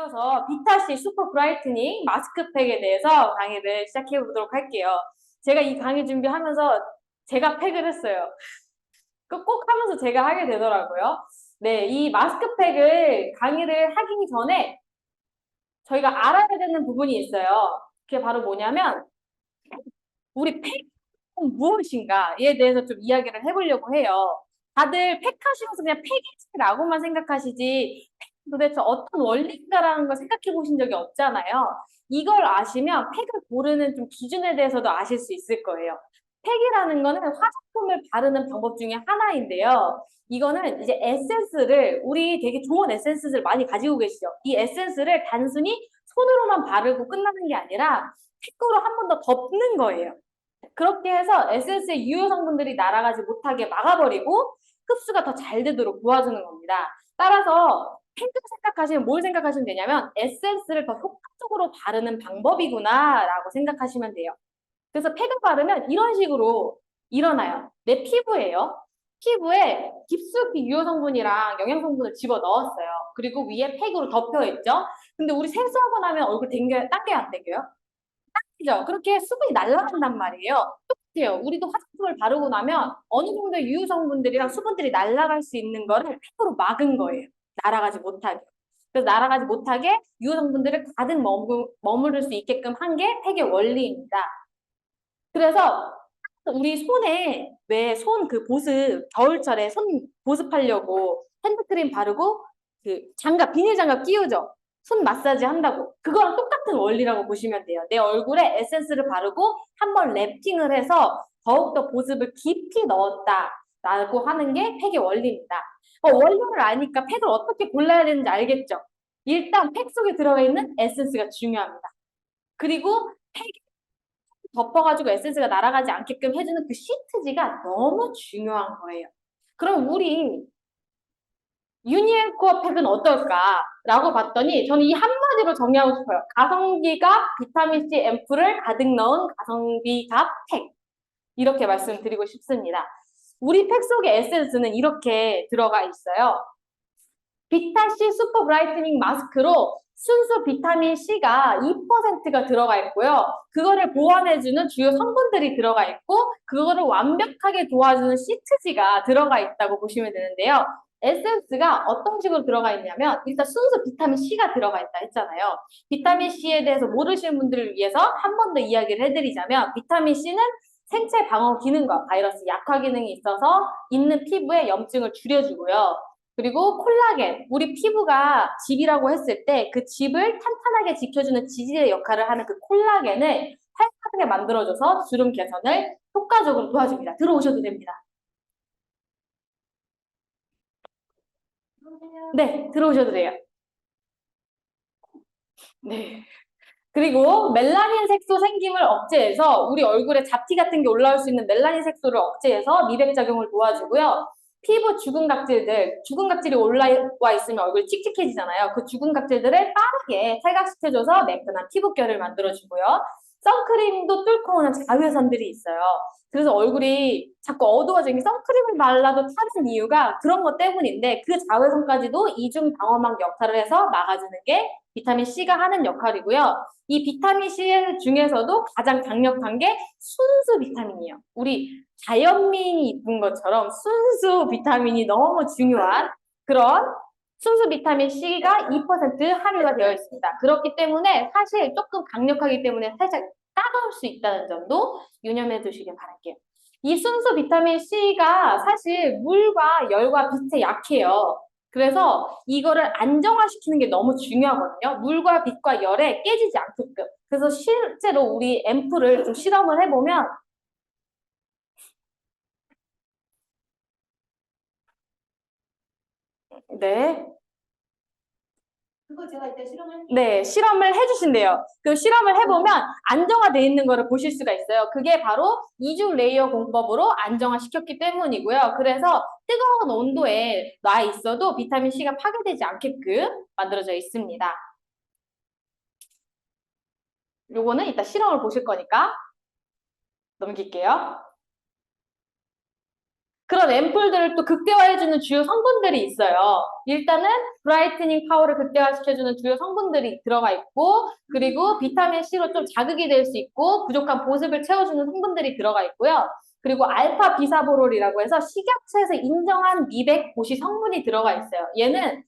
이어서 비타C 슈퍼 브라이트닝 마스크팩에 대해서 강의를 시작해 보도록 할게요. 제가 이 강의 준비하면서 제가 팩을 했어요. 꼭 하면서 제가 하게 되더라고요. 네, 이 마스크팩을 강의를 하기 전에 저희가 알아야 되는 부분이 있어요. 그게 바로 뭐냐면 우리 팩은 무엇인가에 대해서 좀 이야기를 해보려고 해요. 다들 팩 하시면서 그냥 팩이라고만 생각하시지 도대체 어떤 원리인가라는 걸 생각해 보신 적이 없잖아요. 이걸 아시면 팩을 고르는 좀 기준에 대해서도 아실 수 있을 거예요. 팩이라는 거는 화장품을 바르는 방법 중에 하나인데요. 이거는 이제 에센스를 우리 되게 좋은 에센스를 많이 가지고 계시죠. 이 에센스를 단순히 손으로만 바르고 끝나는 게 아니라 팩으로 한 번 더 덮는 거예요. 그렇게 해서 에센스의 유효 성분들이 날아가지 못하게 막아버리고 흡수가 더 잘 되도록 도와주는 겁니다. 따라서 팩을 생각하시면 뭘 생각하시면 되냐면 에센스를 더 효과적으로 바르는 방법이구나라고 생각하시면 돼요. 그래서 팩을 바르면 이런 식으로 일어나요. 내 피부예요. 피부에 깊숙이 유효 성분이랑 영양 성분을 집어 넣었어요. 그리고 위에 팩으로 덮여 있죠. 근데 우리 세수하고 나면 얼굴 당겨요, 안 당겨요? 그죠? 그렇게 수분이 날아간단 말이에요. 똑같아요. 우리도 화장품을 바르고 나면 어느 정도의 유효 성분들이랑 수분들이 날아갈 수 있는 거를 팩으로 막은 거예요. 날아가지 못하게. 그래서 날아가지 못하게 유효 성분들을 가득 머무를 수 있게끔 한 게 팩의 원리입니다. 그래서 우리 손에 왜 손 그 보습 겨울철에 손 보습하려고 핸드크림 바르고 그 장갑 비닐 장갑 끼우죠. 손 마사지 한다고. 그거랑 똑같은 원리라고 보시면 돼요. 내 얼굴에 에센스를 바르고 한번 랩핑을 해서 더욱더 보습을 깊이 넣었다라고 하는 게 팩의 원리입니다. 원리를 아니까 팩을 어떻게 골라야 되는지 알겠죠? 일단 팩 속에 들어가 있는 에센스가 중요합니다. 그리고 팩 덮어가지고 에센스가 날아가지 않게끔 해주는 그 시트지가 너무 중요한 거예요. 그럼 우리 유니앤코어 팩은 어떨까라고 봤더니 저는 이 한마디로 정리하고 싶어요. 가성비가 비타민C 앰플을 가득 넣은 가성비가 팩. 이렇게 말씀드리고 싶습니다. 우리 팩 속의 에센스는 이렇게 들어가 있어요. 비타C 슈퍼 브라이트닝 마스크로 순수 비타민C가 2%가 들어가 있고요. 그거를 보완해주는 주요 성분들이 들어가 있고 그거를 완벽하게 도와주는 시트지가 들어가 있다고 보시면 되는데요. 에센스가 어떤 식으로 들어가 있냐면 일단 순수 비타민C가 들어가 있다 했잖아요. 비타민C에 대해서 모르시는 분들을 위해서 한 번 더 이야기를 해드리자면 비타민C는 생체 방어 기능과 바이러스 약화 기능이 있어서 있는 피부에 염증을 줄여주고요. 그리고 콜라겐, 우리 피부가 집이라고 했을 때 그 집을 탄탄하게 지켜주는 지질의 역할을 하는 그 콜라겐을 활발하게 만들어줘서 주름 개선을 효과적으로 도와줍니다. 들어오셔도 됩니다. 네, 들어오셔도 돼요. 네. 그리고 멜라닌 색소 생김을 억제해서 우리 얼굴에 잡티 같은 게 올라올 수 있는 멜라닌 색소를 억제해서 미백 작용을 도와주고요. 피부 죽은 각질이 올라와 있으면 얼굴이 칙칙해지잖아요. 그 죽은 각질들을 빠르게 탈각시켜줘서 매끈한 피부결을 만들어주고요. 선크림도 뚫고 오는 자외선들이 있어요. 그래서 얼굴이 자꾸 어두워지는 게 선크림을 발라도 타는 이유가 그런 것 때문인데 그 자외선까지도 이중 방어막 역할을 해서 막아주는 게 비타민 C가 하는 역할이고요. 이 비타민 C 중에서도 가장 강력한 게 순수 비타민이에요. 우리 자연민이 이쁜 것처럼 순수 비타민이 너무 중요한 그런 순수 비타민 C가 2% 함유가 되어 있습니다. 그렇기 때문에 사실 조금 강력하기 때문에 살짝 따가울 수 있다는 점도 유념해 두시길 바랄게요. 이 순수 비타민 C가 사실 물과 열과 빛에 약해요. 그래서 이거를 안정화시키는 게 너무 중요하거든요. 물과 빛과 열에 깨지지 않게끔. 그래서 실제로 우리 앰플을 좀 실험을 해보면 네. 그거 제가 이제 실험할게요. 네, 실험을 해주신대요. 그 실험을 해보면 안정화되어 있는 거를 보실 수가 있어요. 그게 바로 이중 레이어 공법으로 안정화시켰기 때문이고요. 그래서 뜨거운 온도에 놔 있어도 비타민 C가 파괴되지 않게끔 만들어져 있습니다. 요거는 이따 실험을 보실 거니까 넘길게요. 그런 앰플들을 또 극대화해주는 주요 성분들이 있어요. 일단은 브라이트닝 파워를 극대화시켜주는 주요 성분들이 들어가 있고, 그리고 비타민 C로 좀 자극이 될 수 있고, 부족한 보습을 채워주는 성분들이 들어가 있고요. 그리고 알파 비사보롤이라고 해서 식약처에서 인정한 미백 보시 성분이 들어가 있어요. 얘는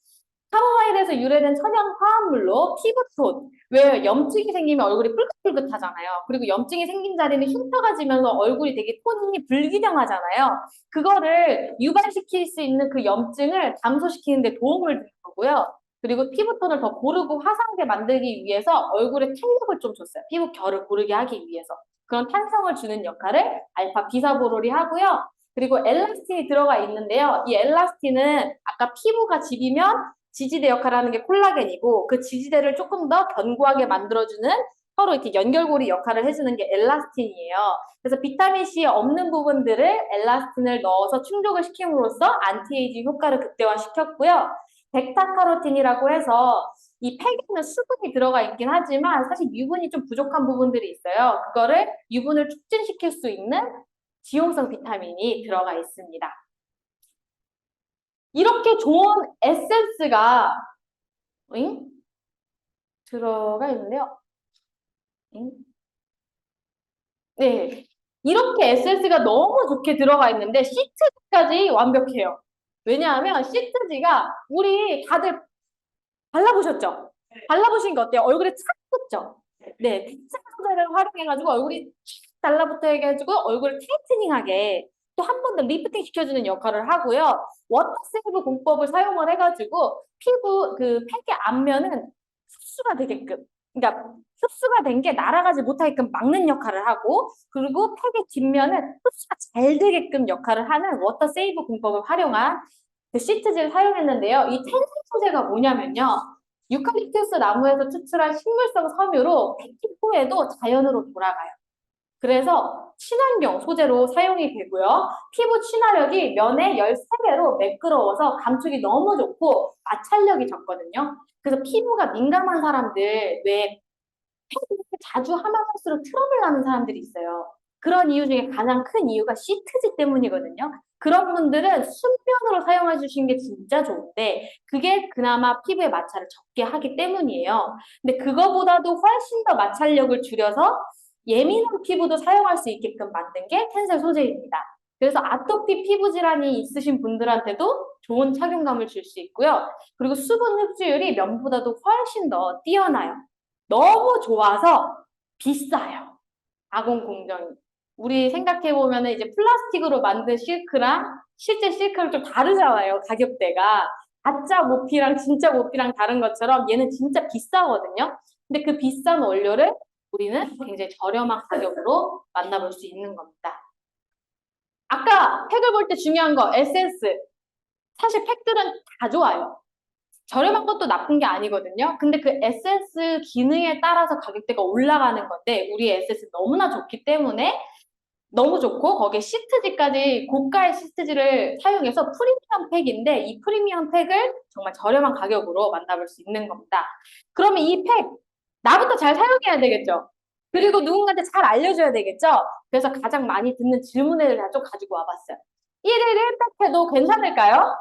카모마일에서 유래된 천연 화합물로 피부톤. 왜 염증이 생기면 얼굴이 붉긋붉긋하잖아요. 그리고 염증이 생긴 자리는 흉터가 지면서 얼굴이 되게 톤이 불균형하잖아요. 그거를 유발시킬 수 있는 그 염증을 감소시키는 데 도움을 주는 거고요. 그리고 피부톤을 더 고르고 화사하게 만들기 위해서 얼굴에 탄력을 좀 줬어요. 피부 결을 고르게 하기 위해서. 그런 탄성을 주는 역할을 알파 비사보롤이 하고요. 그리고 엘라스틴이 들어가 있는데요. 이 엘라스틴은 아까 피부가 지비면 지지대 역할을 하는 게 콜라겐이고 그 지지대를 조금 더 견고하게 만들어주는 서로 이렇게 연결고리 역할을 해주는 게 엘라스틴이에요. 그래서 비타민 C에 없는 부분들을 엘라스틴을 넣어서 충족을 시킴으로써 안티에이징 효과를 극대화시켰고요. 베타카로틴이라고 해서 이 팩에는 수분이 들어가 있긴 하지만 사실 유분이 좀 부족한 부분들이 있어요. 그거를 유분을 촉진시킬 수 있는 지용성 비타민이 들어가 있습니다. 이렇게 좋은 에센스가 들어가 있는데요. 응? 네. 이렇게 에센스가 너무 좋게 들어가 있는데 시트지까지 완벽해요. 왜냐하면 시트지가 우리 다들 발라보셨죠? 발라보신 거 어때요? 얼굴에 착 붙죠? 네. 빗자 소재를 활용해가지고 얼굴이 촥 달라붙어 해가지고 얼굴을 타이트닝하게 또 한 번 더 리프팅 시켜주는 역할을 하고요. 워터세이브 공법을 사용을 해가지고 피부 그 팩의 앞면은 흡수가 되게끔 그러니까 흡수가 된 게 날아가지 못하게끔 막는 역할을 하고 그리고 팩의 뒷면은 흡수가 잘 되게끔 역할을 하는 워터세이브 공법을 활용한 그 시트지를 사용했는데요. 이 텐색 소재가 뭐냐면요. 유칼립투스 나무에서 추출한 식물성 섬유로 패킹 후에도 자연으로 돌아가요. 그래서 친환경 소재로 사용이 되고요. 피부 친화력이 면의 13배로 매끄러워서 감촉이 너무 좋고 마찰력이 적거든요. 그래서 피부가 민감한 사람들, 왜 자주 하면 할수록 트러블 나는 사람들이 있어요. 그런 이유 중에 가장 큰 이유가 시트지 때문이거든요. 그런 분들은 순면으로 사용해 주시는 게 진짜 좋은데 그게 그나마 피부의 마찰을 적게 하기 때문이에요. 근데 그거보다도 훨씬 더 마찰력을 줄여서 예민한 피부도 사용할 수 있게끔 만든 게 텐셀 소재입니다. 그래서 아토피 피부 질환이 있으신 분들한테도 좋은 착용감을 줄 수 있고요. 그리고 수분 흡수율이 면보다도 훨씬 더 뛰어나요. 너무 좋아서 비싸요. 가공 공정이. 우리 생각해보면 이제 플라스틱으로 만든 실크랑 실제 실크랑 좀 다르잖아요. 가격대가. 가짜 모피랑 진짜 모피랑 다른 것처럼 얘는 진짜 비싸거든요. 근데 그 비싼 원료를 우리는 굉장히 저렴한 가격으로 만나볼 수 있는 겁니다. 아까 팩을 볼 때 중요한 거 에센스. 사실 팩들은 다 좋아요. 저렴한 것도 나쁜 게 아니거든요. 근데 그 에센스 기능에 따라서 가격대가 올라가는 건데 우리 에센스 너무나 좋기 때문에 너무 좋고 거기에 시트지까지 고가의 시트지를 사용해서 프리미엄 팩인데 이 프리미엄 팩을 정말 저렴한 가격으로 만나볼 수 있는 겁니다. 그러면 이 팩 나부터 잘 사용해야 되겠죠? 그리고 누군가한테 잘 알려줘야 되겠죠? 그래서 가장 많이 듣는 질문을 다 좀 가지고 와봤어요. 1일 1팩 해도 괜찮을까요?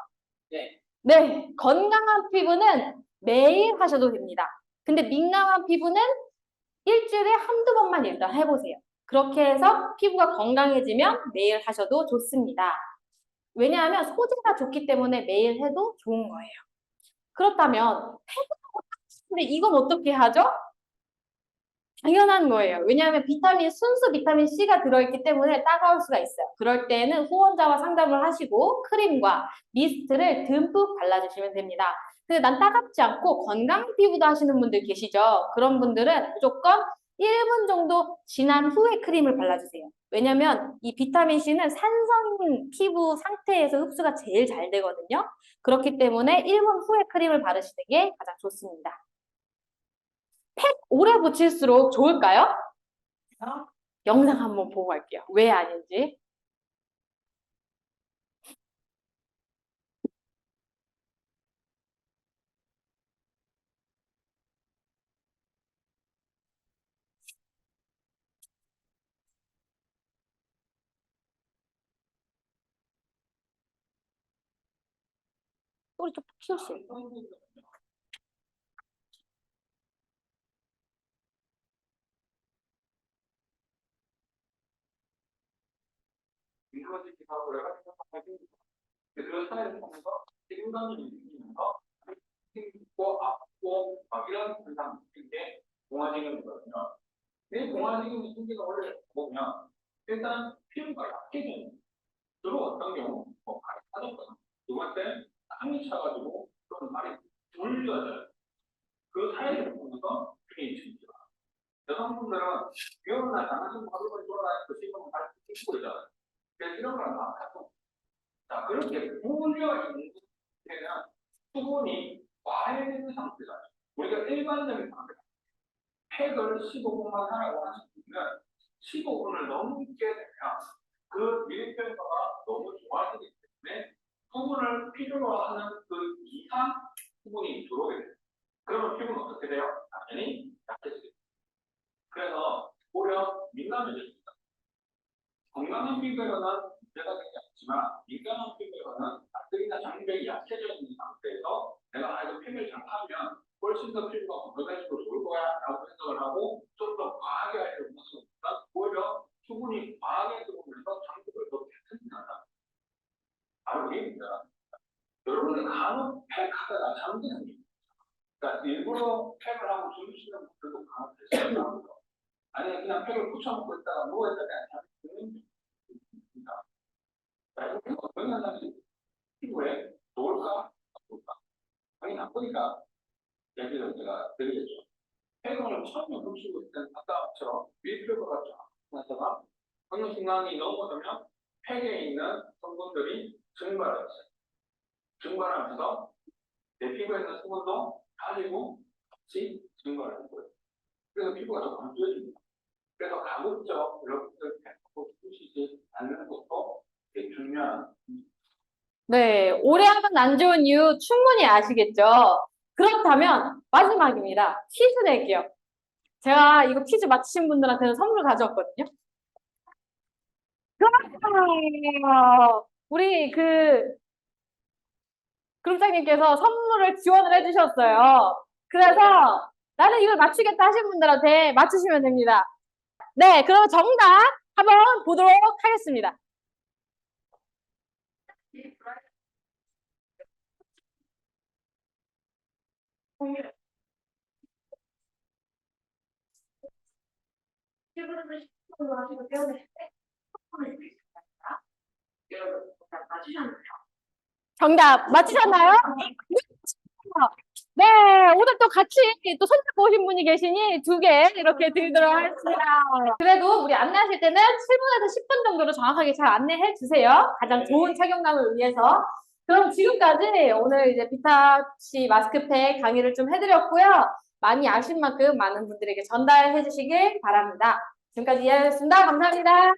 네. 네, 건강한 피부는 매일 하셔도 됩니다. 근데 민감한 피부는 일주일에 한두 번만 일단 해보세요. 그렇게 해서 피부가 건강해지면 매일 하셔도 좋습니다. 왜냐하면 소재가 좋기 때문에 매일 해도 좋은 거예요. 그렇다면 근데 이건 어떻게 하죠? 당연한 거예요. 왜냐하면 순수 비타민 C가 들어있기 때문에 따가울 수가 있어요. 그럴 때는 후원자와 상담을 하시고 크림과 미스트를 듬뿍 발라주시면 됩니다. 근데 난 따갑지 않고 건강한 피부도 하시는 분들 계시죠? 그런 분들은 무조건 1분 정도 지난 후에 크림을 발라주세요. 왜냐면 이 비타민 C는 산성 피부 상태에서 흡수가 제일 잘 되거든요. 그렇기 때문에 1분 후에 크림을 바르시는 게 가장 좋습니다. 오래 붙일수록 좋을까요? 영상 한번 보고 갈게요. 왜 아닌지. 소리 좀 키우세요. 그런 사회를 보면서 책임감이 느끼면서 힘있고 아프고 막 이런 현상 느낀 게 동화지경이거든요. 이 동화지경이 생기는 원래 보면 일단 피부가 약해지는 주로 어떤 경우 뭐 발이 빠졌거나 두 번째 땀이 차가지고 또는 발이 졸려져요. 그 사이를 보면서 피임이 생겨요. 여성분들은 비오나 장난감 바르고 돌아다니고 씹으면 발이 찢고 그러잖아요. 그래서 이런 거랑 마찬가지로 자, 그렇게 불려 있는 상태는 수분이 과해지는 상태잖아요. 우리가 일반적인 상태, 팩을 15분만 하라고 하시는 분은 15분을 넘게 되면 그 밀폐도가 너무 좋아지기 때문에 수분을 필요로 하는 그 이상 수분이 들어오게 돼요. 그러면 피부는 어떻게 돼요? 당연히 약해지게 돼요. 그래서 오히려 민감해집니다. 건강한 피부에는 문제가 되지 않지만 민감한 피부에는 가뜩이나 장벽이 약해져 있는 상태에서 내가 이거 팩을 잘 하면 훨씬 더 피부가 건강해지고 좋을 거야 라고 생각을 하고 좀 더 과하게 하려고 하시니까 오히려 수분이 과하게 들어오면서 장벽을 더 개선한다. 바로 이게 문제가 여러분이 간혹 팩하다가 잠드는 겁니다. 그러니까 일부러 팩을 하고 주무시는 분들도 간혹 있어요. 아니 그냥 팩을 붙여놓고 있다가 누워있다가 잠드는 겁니다. 어떤 현상이 피부에 좋을까? 나쁠까? 당연히 나쁘니까 얘기를 제가 드리겠죠. 폐경을 처음에 훔치고 있던 아까처럼 밀폐도가 쫙 나타나 어느 순간이 넘어가면 폐에 있는 성분들이 증발해요. 증발하면서 내 피부에 있는 수분도 가지고 같이 증발하는 거예요. 그래서 피부가 더 건조해집니다. 그래서 가급적 여러분들 폐하고 푸시지 않는 것도 되게 중요한. 네, 오래 하면 안 좋은 이유 충분히 아시겠죠? 그렇다면 마지막입니다. 퀴즈 낼게요. 제가 이거 퀴즈 맞히신 분들한테는 선물 가져왔거든요. 우리 그룹장님께서 선물을 지원을 해주셨어요. 그래서 나는 이걸 맞추겠다 하신 분들한테 맞추시면 됩니다. 네, 그럼 정답 한번 보도록 하겠습니다. 피부를 10분 하시고 떼어내실 때 손을 수 있습니다. 여러분, 맞추셨나요? 정답 맞히셨나요? 네, 오늘 또 같이 또 손잡고 오신 분이 계시니 2개 이렇게 드리도록 하겠습니다. 그래도 우리 안내하실 때는 7분에서 10분 정도로 정확하게 잘 안내해 주세요. 가장 좋은 착용감을 위해서. 그럼 지금까지 오늘 이제 비타치 마스크팩 강의를 좀 해드렸고요. 많이 아신 만큼 많은 분들에게 전달해 주시길 바랍니다. 지금까지 이하였습니다. 감사합니다.